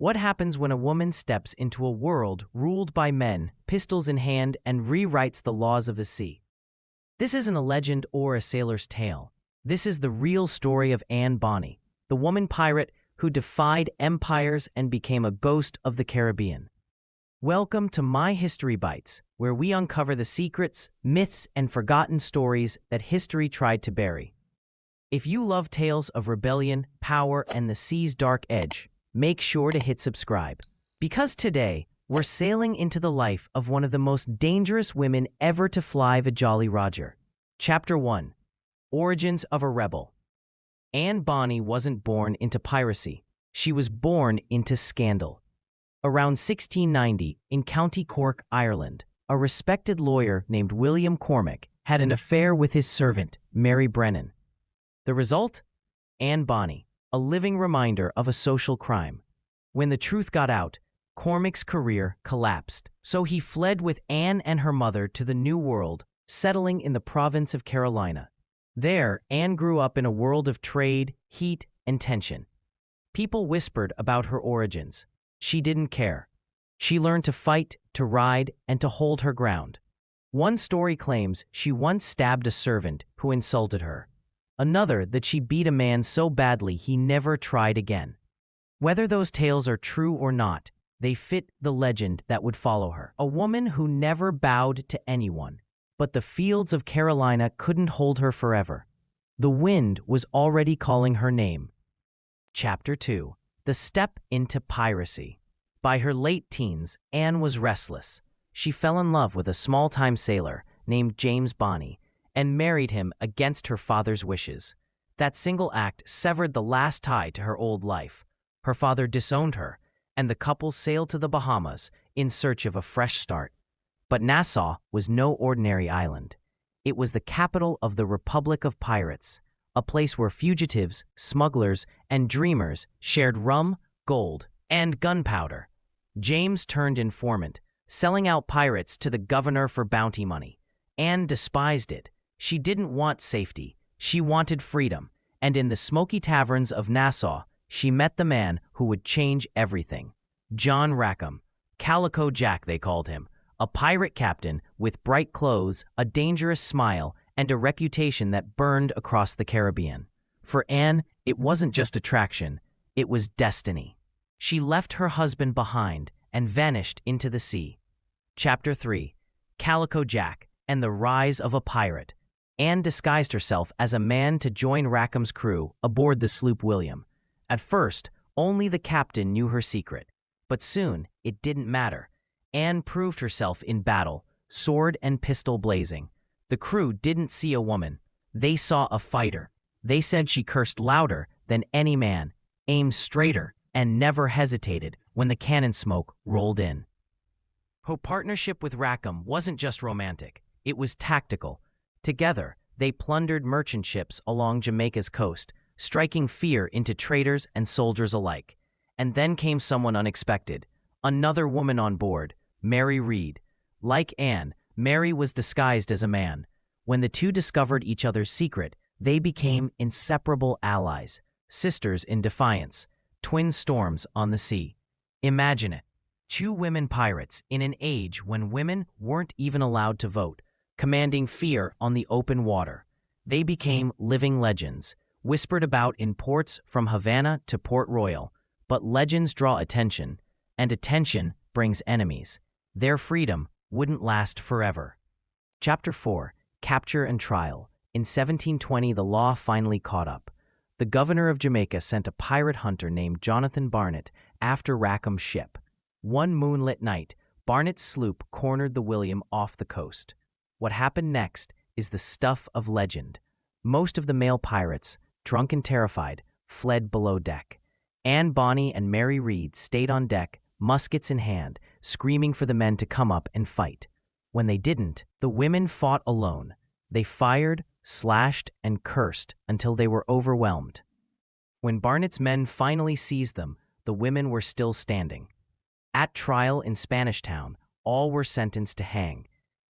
What happens when a woman steps into a world ruled by men, pistols in hand, and rewrites the laws of the sea? This isn't a legend or a sailor's tale. This is the real story of Anne Bonny, the woman pirate who defied empires and became a ghost of the Caribbean. Welcome to My History Bites, where we uncover the secrets, myths, and forgotten stories that history tried to bury. If you love tales of rebellion, power, and the sea's dark edge, make sure to hit subscribe. Because today, we're sailing into the life of one of the most dangerous women ever to fly the Jolly Roger. Chapter 1. Origins of a Rebel. Anne Bonny wasn't born into piracy. She was born into scandal. Around 1690, in County Cork, Ireland, a respected lawyer named William Cormac had an affair with his servant, Mary Brennan. The result? Anne Bonny, a living reminder of a social crime. When the truth got out, Cormac's career collapsed, so he fled with Anne and her mother to the New World, settling in the province of Carolina. There, Anne grew up in a world of trade, heat, and tension. People whispered about her origins. She didn't care. She learned to fight, to ride, and to hold her ground. One story claims she once stabbed a servant who insulted her. Another that she beat a man so badly he never tried again. Whether those tales are true or not, they fit the legend that would follow her. A woman who never bowed to anyone. But the fields of Carolina couldn't hold her forever. The wind was already calling her name. Chapter 2. The Step into Piracy. By her late teens, Anne was restless. She fell in love with a small-time sailor named James Bonny and married him against her father's wishes. That single act severed the last tie to her old life. Her father disowned her, and the couple sailed to the Bahamas in search of a fresh start. But Nassau was no ordinary island. It was the capital of the Republic of Pirates, a place where fugitives, smugglers, and dreamers shared rum, gold, and gunpowder. James turned informant, selling out pirates to the governor for bounty money. Anne despised it. She didn't want safety. She wanted freedom. And in the smoky taverns of Nassau, she met the man who would change everything. John Rackham. Calico Jack, they called him. A pirate captain with bright clothes, a dangerous smile, and a reputation that burned across the Caribbean. For Anne, it wasn't just attraction, it was destiny. She left her husband behind and vanished into the sea. Chapter 3. Calico Jack and the Rise of a Pirate. Anne disguised herself as a man to join Rackham's crew aboard the sloop William. At first, only the captain knew her secret. But soon, it didn't matter. Anne proved herself in battle, sword and pistol blazing. The crew didn't see a woman. They saw a fighter. They said she cursed louder than any man, aimed straighter, and never hesitated when the cannon smoke rolled in. Her partnership with Rackham wasn't just romantic. It was tactical. Together, they plundered merchant ships along Jamaica's coast, striking fear into traders and soldiers alike. And then came someone unexpected. Another woman on board, Mary Reed. Like Anne, Mary was disguised as a man. When the two discovered each other's secret, they became inseparable allies, sisters in defiance, twin storms on the sea. Imagine it. Two women pirates in an age when women weren't even allowed to vote, commanding fear on the open water. They became living legends, whispered about in ports from Havana to Port Royal. But legends draw attention, and attention brings enemies. Their freedom wouldn't last forever. Chapter 4. Capture and Trial. In 1720, the law finally caught up. The governor of Jamaica sent a pirate hunter named Jonathan Barnett after Rackham's ship. One moonlit night, Barnett's sloop cornered the William off the coast. What happened next is the stuff of legend. Most of the male pirates, drunk and terrified, fled below deck. Anne Bonny and Mary Reed stayed on deck, muskets in hand, screaming for the men to come up and fight. When they didn't, the women fought alone. They fired, slashed, and cursed until they were overwhelmed. When Barnett's men finally seized them, the women were still standing. At trial in Spanish Town, all were sentenced to hang.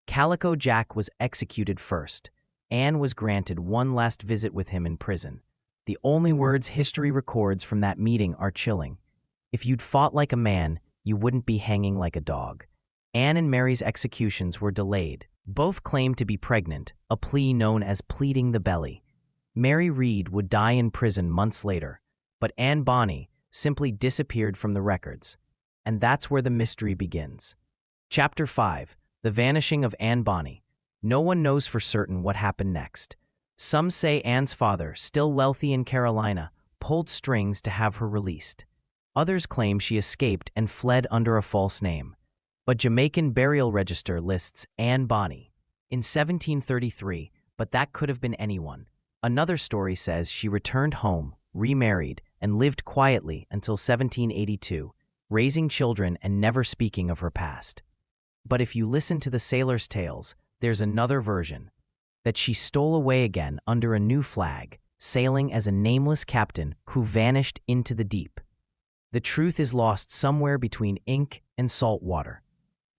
Calico Jack was executed first. Anne was granted one last visit with him in prison. The only words history records from that meeting are chilling. If you'd fought like a man, you wouldn't be hanging like a dog. Anne and Mary's executions were delayed. Both claimed to be pregnant, a plea known as pleading the belly. Mary Read would die in prison months later, but Anne Bonny simply disappeared from the records. And that's where the mystery begins. Chapter 5. The Vanishing of Anne Bonny. No one knows for certain what happened next. Some say Anne's father, still wealthy in Carolina, pulled strings to have her released. Others claim she escaped and fled under a false name. But Jamaican burial register lists Anne Bonny in 1733, but that could have been anyone. Another story says she returned home, remarried, and lived quietly until 1782, raising children and never speaking of her past. But if you listen to the sailors' tales, there's another version, that she stole away again under a new flag, sailing as a nameless captain who vanished into the deep. The truth is lost somewhere between ink and salt water.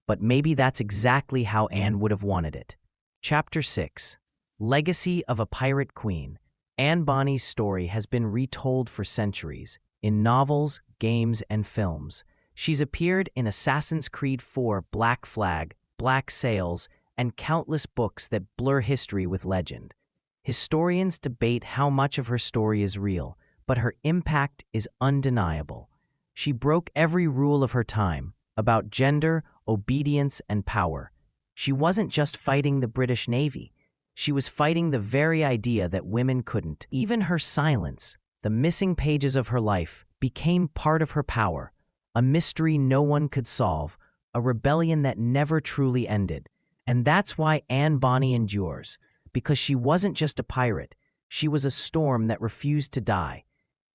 But maybe that's exactly how Anne would have wanted it. Chapter 6. Legacy of a Pirate Queen. Anne Bonny's story has been retold for centuries, in novels, games, and films. She's appeared in Assassin's Creed 4, Black Flag, Black Sails, and countless books that blur history with legend. Historians debate how much of her story is real, but her impact is undeniable. She broke every rule of her time about gender, obedience, and power. She wasn't just fighting the British Navy. She was fighting the very idea that women couldn't. Even her silence, the missing pages of her life, became part of her power, a mystery no one could solve, a rebellion that never truly ended. And that's why Anne Bonny endures, because she wasn't just a pirate, she was a storm that refused to die.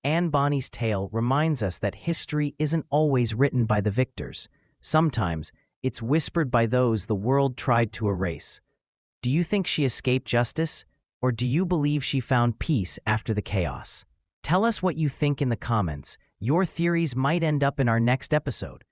Anne Bonny's tale reminds us that history isn't always written by the victors. Sometimes, it's whispered by those the world tried to erase. Do you think she escaped justice, or do you believe she found peace after the chaos? Tell us what you think in the comments. Your theories might end up in our next episode.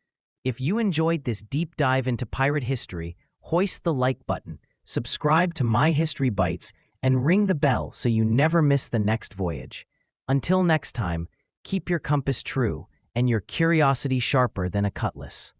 If you enjoyed this deep dive into pirate history, hoist the like button, subscribe to My History Bites, and ring the bell so you never miss the next voyage. Until next time, keep your compass true and your curiosity sharper than a cutlass.